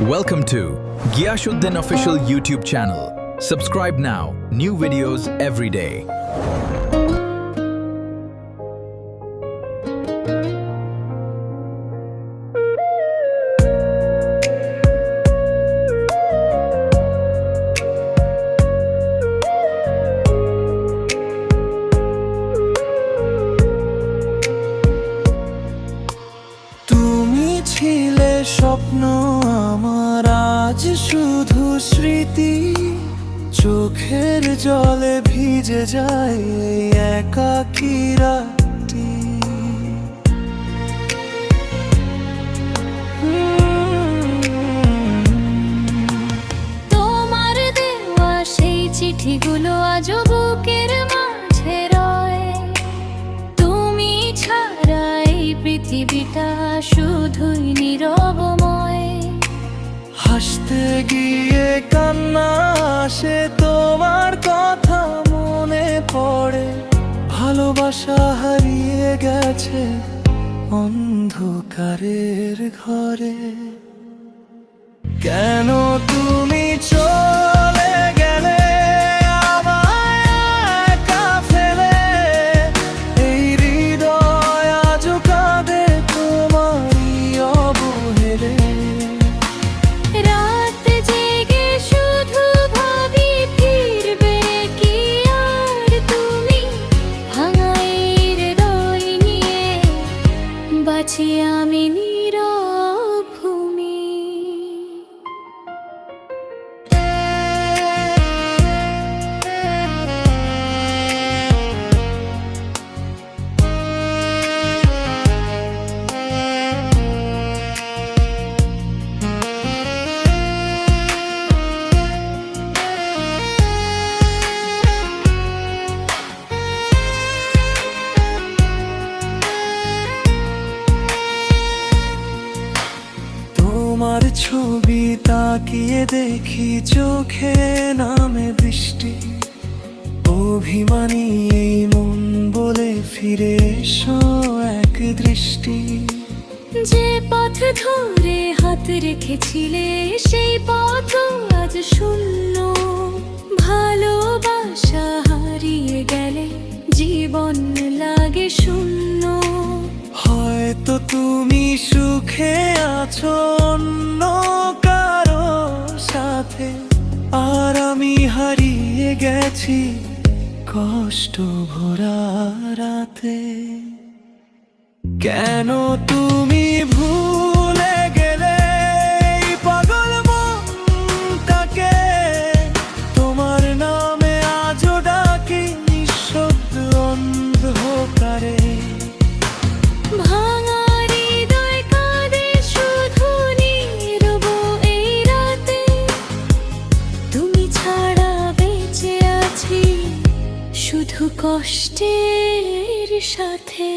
Welcome to Giyashuddin Official YouTube channel. Subscribe now. New videos every day. তুমি ছিলে স্বপ্ন আমার, আজ শুধু স্মৃতি। চোখের জলে ভিজে যায় এই একাকী রাতটি। তোমার দেওয়া সেই চিঠিগুলো আজও বুকের মাঝে রয়। তুমি ছাড়া এই পৃথিবীটা শুধুই নীরবময়। হাসতে গিয়ে কান্না আসে, তোমার কথা মনে পড়ে। ভালোবাসা হারিয়ে গেছে অন্ধকারের ঘরে। কেন তুমি চলে গেলে আমায় একা ফেলে? এই হৃদয় আজও কাঁদে তোমারই অবহেলে। রাত জেগে শুধু ভাবি ফিরবে কি আর তুমি। ভাঙা এই হৃদয় নিয়ে বাঁচি আমি নীরব ভূমি। তোমার ছবি তাকিয়ে দেখি, চোখে নামে বৃষ্টি। অভিমানী এই মন বলে ফিরে এসো এক দৃষ্টি। যে পথ ধরে হাত রেখেছিলে সেই পথ আজ শূন্য। ভালোবাসা হারিয়ে গেলে জীবন লাগে শূন্য। হয়তো তুমি সুখে আছো অন্য কারো সাথে, আর আমি হারিয়ে গেছি কষ্ট ভরা রাতে। কেন তুমি ভুলে গেলে এই পাগল মনটাকে? তোমার নামে আজও ডাকি নিঃশব্দ অন্ধকারে। ভাঙা হৃদয় কাঁদে শুধু নীরব এই রাতে। তুমি ছাড়া বেঁচে আছি শুধু কষ্টের সাথে।